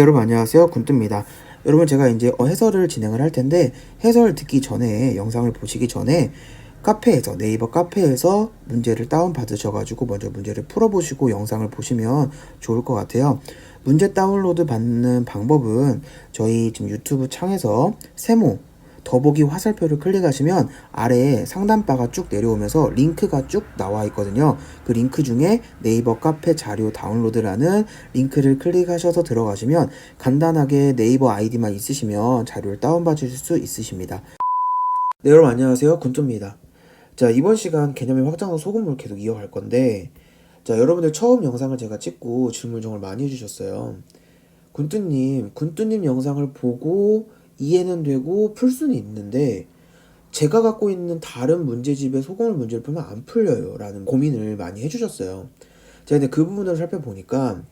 여러분 안녕하세요. 군뚜입니다. 여러분 제가 이제 해설을 진행을 할 텐데 해설 듣기 전에 영상을 보시기 전에 카페에서 네이버 카페에서 문제를 다운 받으셔가지고 먼저 문제를 풀어보시고 영상을 보시면 좋을 것 같아요. 문제 다운로드 받는 방법은 저희 지금 유튜브 창에서 세모 더보기 화살표를 클릭하시면 아래에 상단바가 쭉 내려오면서 링크가 쭉 나와 있거든요. 그 링크 중에 네이버 카페 자료 다운로드라는 링크를 클릭하셔서 들어가시면 간단하게 네이버 아이디만 있으시면 자료를 다운받으실 수 있으십니다. 네, 여러분 안녕하세요. 군뚜입니다. 자, 이번 시간 개념의 확장성 소금을 계속 이어갈 건데, 자, 여러분들 처음 영상을 제가 찍고 질문 정말 많이 해주셨어요. 군뚜님 영상을 보고 이해는 되고 풀 수는 있는데 제가 갖고 있는 다른 문제집에 소금물 문제를 풀면 안 풀려요 라는 고민을 많이 해주셨어요. 제가 근데 그 부분을 살펴보니까,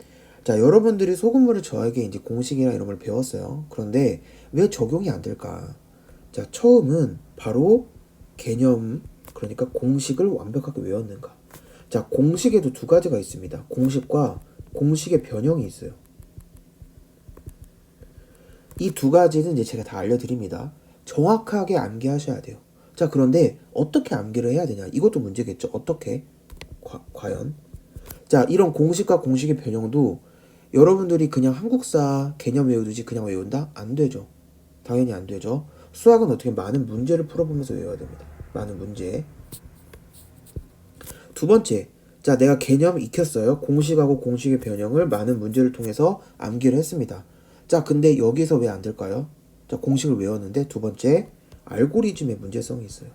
자, 여러분들이 소금물을 저에게 이제 공식이나 이런 걸 배웠어요. 그런데 왜 적용이 안 될까? 자, 처음은 바로 개념, 그러니까 공식을 완벽하게 외웠는가. 자, 공식에도 두 가지가 있습니다. 공식과 공식의 변형이 있어요. 이 두 가지는 이제 제가 다 알려드립니다. 정확하게 암기하셔야 돼요. 자, 그런데 어떻게 암기를 해야 되냐? 이것도 문제겠죠. 어떻게? 과연? 자, 이런 공식과 공식의 변형도 여러분들이 그냥 한국사 개념 외우듯이 그냥 외운다? 안 되죠. 당연히 안 되죠. 수학은 어떻게 많은 문제를 풀어보면서 외워야 됩니다. 많은 문제. 두 번째, 자, 내가 개념 익혔어요. 공식하고 공식의 변형을 많은 문제를 통해서 암기를 했습니다. 자, 근데 여기서 왜 안 될까요? 자, 공식을 외웠는데 두 번째, 알고리즘의 문제성이 있어요.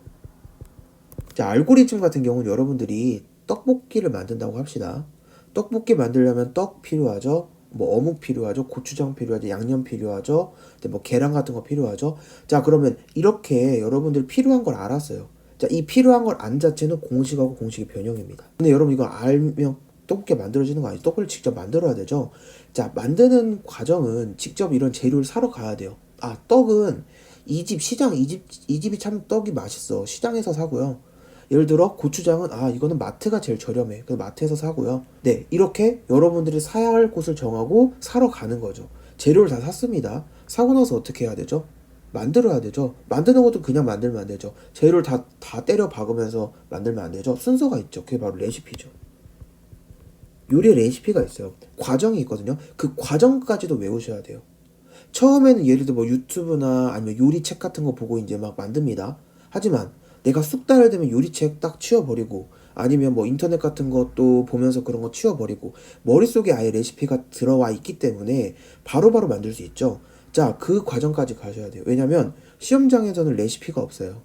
자, 알고리즘 같은 경우는 여러분들이 떡볶이를 만든다고 합시다. 떡볶이 만들려면 떡 필요하죠. 뭐 어묵 필요하죠. 고추장 필요하죠. 양념 필요하죠. 뭐 계란 같은 거 필요하죠. 자, 그러면 이렇게 여러분들 필요한 걸 알았어요. 자, 이 필요한 걸 안 자체는 공식하고 공식의 변형입니다. 근데 여러분 이거 알면 떡볶이 만들어지는 거 아니죠? 떡을 직접 만들어야 되죠. 자, 만드는 과정은 직접 이런 재료를 사러 가야 돼요. 아, 떡은 이 집이 참 떡이 맛있어. 시장에서 사고요. 예를 들어 고추장은 이거는 마트가 제일 저렴해. 그래서 마트에서 사고요. 네, 이렇게 여러분들이 사야 할 곳을 정하고 사러 가는 거죠. 재료를 다 샀습니다. 사고 나서 어떻게 해야 되죠? 만들어야 되죠. 만드는 것도 그냥 만들면 안 되죠. 재료를 다 때려 박으면서 만들면 안 되죠. 순서가 있죠. 그게 바로 레시피죠. 요리 레시피가 있어요. 과정이 있거든요. 그 과정까지도 외우셔야 돼요. 처음에는 예를 들어 뭐 유튜브나 아니면 요리책 같은 거 보고 이제 막 만듭니다. 하지만 내가 쑥 달을 되면 요리책 딱 치워버리고 아니면 뭐 인터넷 같은 것도 보면서 그런 거 치워버리고 머릿속에 아예 레시피가 들어와 있기 때문에 바로바로 만들 수 있죠. 자, 그 과정까지 가셔야 돼요. 왜냐면 시험장에서는 레시피가 없어요.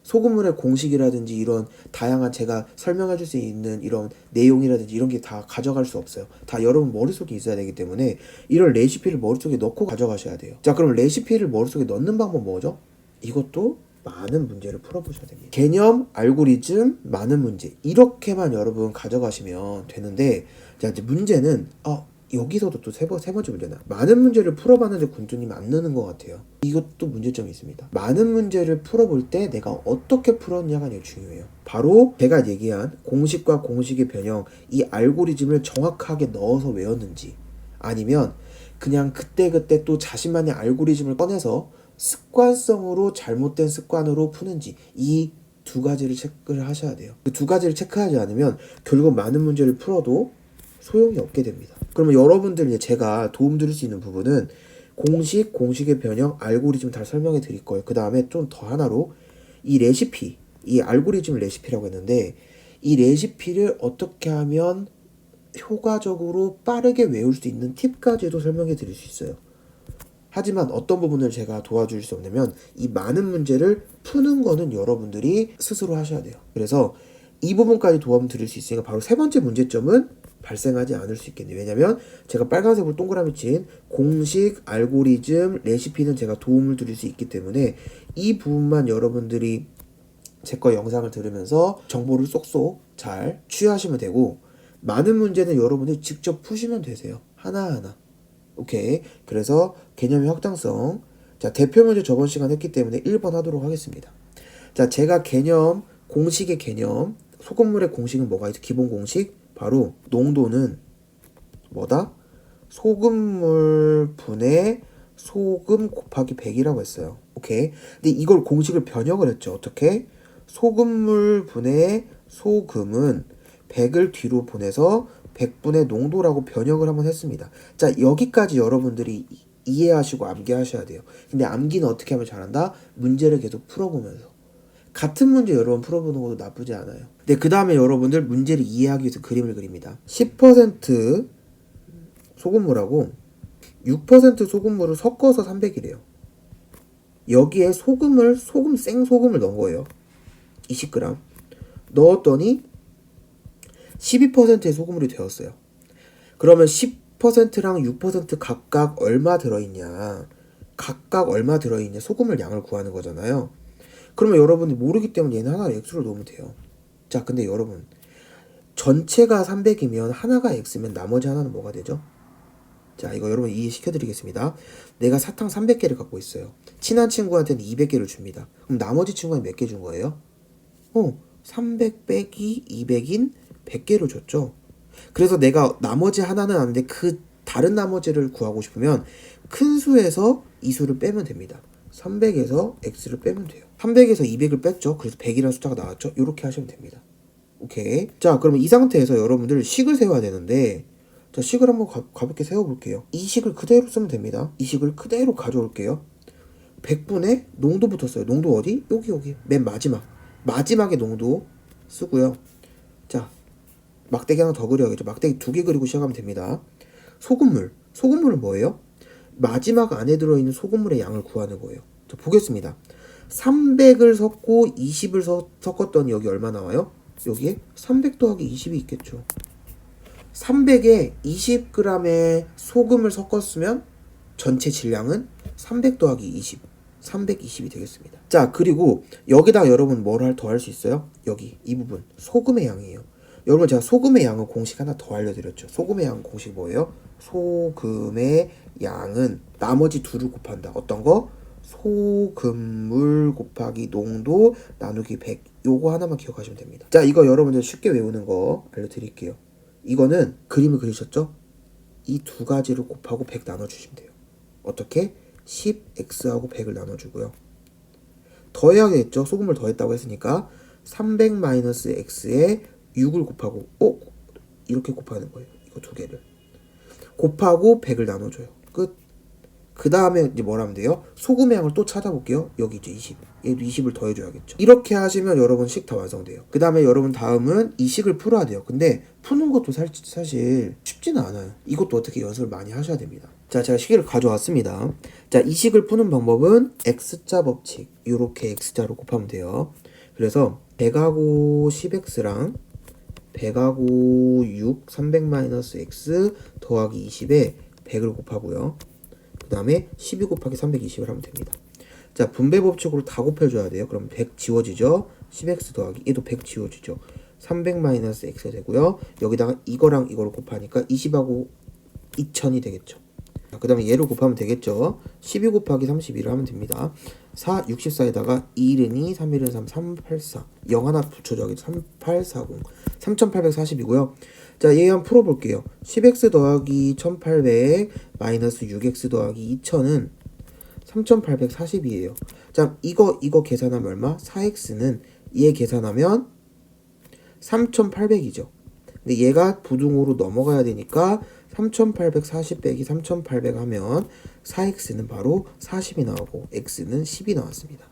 소금물의 공식이라든지 이런 다양한 제가 설명해 줄 수 있는 이런 내용이라든지 이런 게 다 가져갈 수 없어요. 다 여러분 머릿속에 있어야 되기 때문에 이런 레시피를 머릿속에 넣고 가져가셔야 돼요. 자, 그럼 레시피를 머릿속에 넣는 방법 뭐죠? 이것도 많은 문제를 풀어보셔야 됩니다. 개념, 알고리즘, 많은 문제 이렇게만 여러분 가져가시면 되는데, 자, 이제 문제는 여기서도 또 세 번째 문제는 많은 문제를 풀어봤는데 군주님 안 느는 것 같아요. 이것도 문제점이 있습니다. 많은 문제를 풀어볼 때 내가 어떻게 풀었냐가 되게 중요해요. 바로 제가 얘기한 공식과 공식의 변형, 이 알고리즘을 정확하게 넣어서 외웠는지, 아니면 그냥 그때그때 또 자신만의 알고리즘을 꺼내서 습관성으로 잘못된 습관으로 푸는지, 이 두 가지를 체크를 하셔야 돼요. 그 두 가지를 체크하지 않으면 결국 많은 문제를 풀어도 소용이 없게 됩니다. 그러면 여러분들 제가 도움 드릴 수 있는 부분은 공식의 변형, 알고리즘 다 설명해 드릴 거예요. 그 다음에 좀 더 하나로 이 레시피, 이 알고리즘 레시피라고 했는데 이 레시피를 어떻게 하면 효과적으로 빠르게 외울 수 있는 팁까지도 설명해 드릴 수 있어요. 하지만 어떤 부분을 제가 도와줄 수 없냐면 이 많은 문제를 푸는 거는 여러분들이 스스로 하셔야 돼요. 그래서 이 부분까지 도움 드릴 수 있으니까 바로 세 번째 문제점은 발생하지 않을 수 있겠네요. 왜냐면 제가 빨간색으로 동그라미 친 공식, 알고리즘, 레시피는 제가 도움을 드릴 수 있기 때문에 이 부분만 여러분들이 제 거 영상을 들으면서 정보를 쏙쏙 잘 취하시면 되고, 많은 문제는 여러분들이 직접 푸시면 되세요. 하나하나. 오케이. 그래서 개념의 확장성. 자, 대표 문제 저번 시간 했기 때문에 1번 하도록 하겠습니다. 자, 제가 개념, 공식의 개념, 소금물의 공식은 뭐가 있죠? 기본 공식. 바로 농도는 뭐다? 소금물 분의 소금 곱하기 100이라고 했어요. 오케이. 근데 이걸 공식을 변형을 했죠. 어떻게? 소금물 분의 소금은 100을 뒤로 보내서 100분의 농도라고 변형을 한번 했습니다. 자, 여기까지 여러분들이 이해하시고 암기하셔야 돼요. 근데 암기는 어떻게 하면 잘한다? 문제를 계속 풀어보면서. 같은 문제 여러 번 풀어보는 것도 나쁘지 않아요. 네, 그 다음에 여러분들 문제를 이해하기 위해서 그림을 그립니다. 10% 소금물하고 6% 소금물을 섞어서 300이래요. 여기에 생소금을 넣은 거예요. 20g. 넣었더니 12%의 소금물이 되었어요. 그러면 10%랑 6% 각각 얼마 들어있냐? 소금물 양을 구하는 거잖아요. 그러면 여러분이 모르기 때문에 얘는 하나를 x로 넣으면 돼요. 자, 근데 여러분 전체가 300이면 하나가 x면 나머지 하나는 뭐가 되죠? 자, 이거 여러분 이해시켜드리겠습니다. 내가 사탕 300개를 갖고 있어요. 친한 친구한테는 200개를 줍니다. 그럼 나머지 친구한테 몇 개 준 거예요? 300 빼기 200인 100개를 줬죠. 그래서 내가 나머지 하나는 아는데 그 다른 나머지를 구하고 싶으면 큰 수에서 이 수를 빼면 됩니다. 300에서 x를 빼면 돼요. 300에서 200을 뺐죠. 그래서 100이라는 숫자가 나왔죠. 이렇게 하시면 됩니다. 오케이. 자, 그러면 이 상태에서 여러분들 식을 세워야 되는데, 자, 식을 한번 가볍게 세워볼게요. 이 식을 그대로 쓰면 됩니다. 이 식을 그대로 가져올게요. 100분의 농도 붙었어요. 농도 어디? 여기. 맨 마지막에 농도 쓰고요. 자, 막대기 하나 더 그려야겠죠. 막대기 2개 그리고 시작하면 됩니다. 소금물은 뭐예요? 마지막 안에 들어있는 소금물의 양을 구하는 거예요. 자, 보겠습니다. 300을 섞고 20을 섞었더니 여기 얼마 나와요? 여기에 300 더하기 20이 있겠죠. 300에 20g의 소금을 섞었으면 전체 질량은 300 더하기 20, 320이 되겠습니다. 자, 그리고 여기다 여러분 뭘 더 할 수 있어요? 여기 이 부분 소금의 양이에요. 여러분 제가 소금의 양은 공식 하나 더 알려드렸죠. 소금의 양 공식 뭐예요? 소금의 양은 나머지 둘을 곱한다. 어떤 거? 소금물 곱하기 농도 나누기 100. 요거 하나만 기억하시면 됩니다. 자, 이거 여러분들 쉽게 외우는 거 알려드릴게요. 이거는 그림을 그리셨죠? 이 두 가지를 곱하고 100 나눠주시면 돼요. 어떻게? 10x하고 100을 나눠주고요. 더해야겠죠? 소금을 더했다고 했으니까 300-x에 6을 곱하고 이렇게 곱하는 거예요. 이거 두 개를 곱하고 100을 나눠줘요. 끝. 그 다음에 이제 뭘 하면 돼요? 소금의 양을 또 찾아볼게요. 여기 이제 20. 얘도 20을 더해줘야겠죠. 이렇게 하시면 여러분 식 다 완성돼요. 그 다음에 여러분 다음은 이 식을 풀어야 돼요. 근데 푸는 것도 사실 쉽지는 않아요. 이것도 어떻게 연습을 많이 하셔야 됩니다. 자, 제가 식을 가져왔습니다. 자, 이 식을 푸는 방법은 x자 법칙. 이렇게 x자로 곱하면 돼요. 그래서 100하고 10x랑 100하고 6, 300-x 더하기 20에 100을 곱하고요. 그 다음에 12 곱하기 320을 하면 됩니다. 자, 분배 법칙으로 다 곱해줘야 돼요. 그럼 100 지워지죠. 10x 더하기 얘도 100 지워지죠. 300-x가 되고요. 여기다가 이거랑 이걸 곱하니까 20하고 2000이 되겠죠. 그 다음에 얘를 곱하면 되겠죠. 12 곱하기 32를 하면 됩니다. 4, 64에다가 2일은 2, 3일은 3, 384. 0 하나 붙여줘. 3840. 3840이고요. 자, 얘 한번 풀어볼게요. 10x 더하기 1800 마이너스 6x 더하기 2000은 3840이에요. 자, 이거 계산하면 얼마? 4x는 얘 계산하면 3800이죠. 근데 얘가 부등호로 넘어가야 되니까 3840 빼기 3800 하면 4x는 바로 40이 나오고 x는 10이 나왔습니다.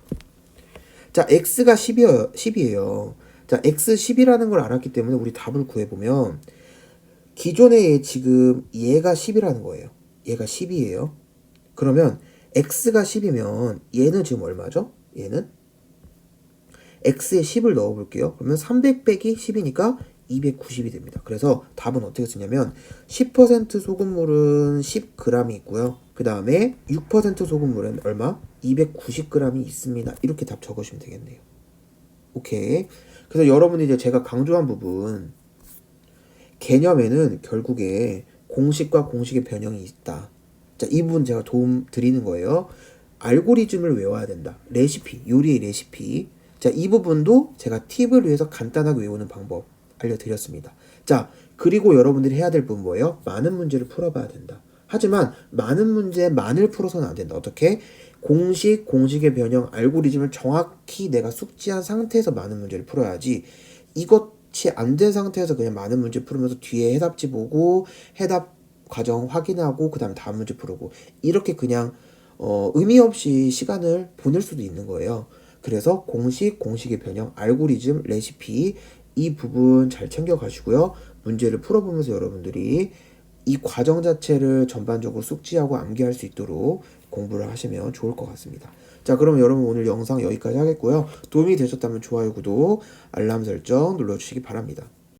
자, x가 10이에요. 자, x 10이라는 걸 알았기 때문에 우리 답을 구해보면 기존에 지금 얘가 10이라는 거예요. 얘가 10이에요. 그러면 x가 10이면 얘는 지금 얼마죠? 얘는 x에 10을 넣어볼게요. 그러면 300 빼기 10이니까 290이 됩니다. 그래서 답은 어떻게 쓰냐면 10% 소금물은 10g이 있고요. 그 다음에 6% 소금물은 얼마? 290g이 있습니다. 이렇게 답 적으시면 되겠네요. 오케이. 그래서 여러분이 이제 제가 강조한 부분 개념에는 결국에 공식과 공식의 변형이 있다. 자, 이 부분 제가 도움 드리는 거예요. 알고리즘을 외워야 된다. 레시피, 요리의 레시피. 자, 이 부분도 제가 팁을 위해서 간단하게 외우는 방법 알려드렸습니다. 자, 그리고 여러분들이 해야 될 부분 뭐예요? 많은 문제를 풀어봐야 된다. 하지만 많은 문제만을 풀어서는 안 된다. 어떻게? 공식의 변형, 알고리즘을 정확히 내가 숙지한 상태에서 많은 문제를 풀어야지, 이것이 안 된 상태에서 그냥 많은 문제 풀으면서 뒤에 해답지 보고 해답 과정 확인하고 그 다음 문제 풀고 이렇게 그냥 의미 없이 시간을 보낼 수도 있는 거예요. 그래서 공식의 변형, 알고리즘, 레시피 이 부분 잘 챙겨 가시고요. 문제를 풀어보면서 여러분들이 이 과정 자체를 전반적으로 숙지하고 암기할 수 있도록 공부를 하시면 좋을 것 같습니다. 자, 그럼 여러분 오늘 영상 여기까지 하겠고요. 도움이 되셨다면 좋아요, 구독, 알람 설정 눌러주시기 바랍니다.